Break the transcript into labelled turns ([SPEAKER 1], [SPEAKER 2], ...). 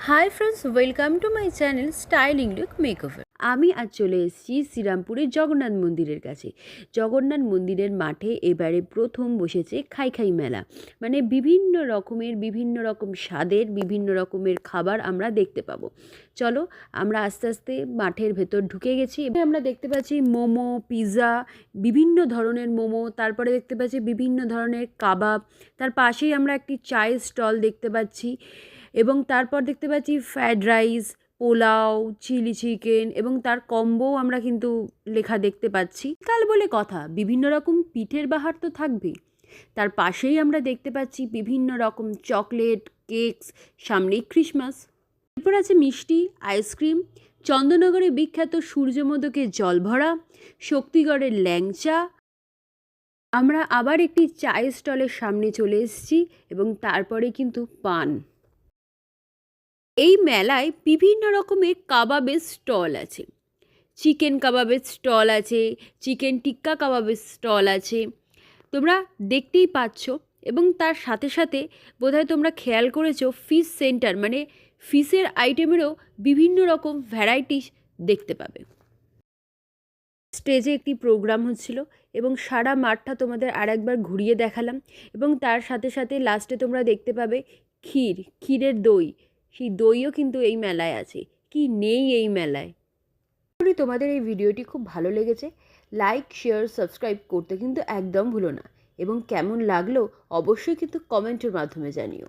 [SPEAKER 1] Hi friends, welcome to my channel styling look makeover. আমি আজ চলে এসেছি শ্রীরামপুরের জগন্নাথ মন্দিরের কাছে। জগন্নাথ মন্দিরের মাঠে এবারে প্রথম বসেছে খাই খাই মেলা। মানে বিভিন্ন রকম স্বাদের বিভিন্ন রকমের খাবার আমরা দেখতে পাবো। চলো আমরা আস্তে আস্তে মাঠের ভেতর ঢুকে গেছি। আমরা দেখতে পাচ্ছি মোমো, পিৎজা, বিভিন্ন ধরনের মোমো, তারপরে দেখতে পাচ্ছি বিভিন্ন ধরনের কাবাব, তার পাশেই আমরা একটি চায়ের স্টল দেখতে পাচ্ছি এবং তারপর দেখতে পাচ্ছি fried rice, pulao, chilli chicken এবং তার কম্বোও আমরা কিন্তু লেখা দেখতে পাচ্ছি। কাল বলে কথা, বিভিন্ন রকম পিঠের বাহার তো থাকবেই। তার পাশেই আমরা দেখতে পাচ্ছি বিভিন্ন রকম চকলেট, কেকস, সামনেই ক্রিসমাস। এরপর আছে মিষ্টি, আইসক্রিম, চন্দননগরে বিখ্যাত সূর্যমোদকের জলভরা, শক্তিগড়ের ল্যাংচা। আমরা আবার একটি চায়ের স্টলের সামনে চলে এসেছি এবং তারপরে কিন্তু পান। এই মেলায় বিভিন্ন রকমের কাবাবের স্টল আছে। চিকেন কাবাবের স্টল আছে, চিকেন টিক্কা কাবাবের স্টল আছে, তোমরা দেখতেই পাচ্ছ। এবং তার সাথে সাথে বোধহয় তোমরা খেয়াল করেছো ফিশ সেন্টার, মানে ফিশের আইটেমেরও বিভিন্ন রকম ভ্যারাইটিস দেখতে পাবে। স্টেজে একটি প্রোগ্রাম হচ্ছিল এবং সারা মাঠটা তোমাদের আরেকবার ঘুরিয়ে দেখালাম। এবং তার সাথে সাথে লাস্টে তোমরা দেখতে পাবে ক্ষীরের দই। সেই দইও কিন্তু এই মেলায় আছে। কি নেই এই মেলায়। যদি তোমাদের এই ভিডিওটি খুব ভালো লেগেছে, লাইক, শেয়ার, সাবস্ক্রাইব করতে কিন্তু একদম ভুলো না। এবং কেমন লাগলো অবশ্যই কিন্তু কমেন্টের মাধ্যমে জানিও।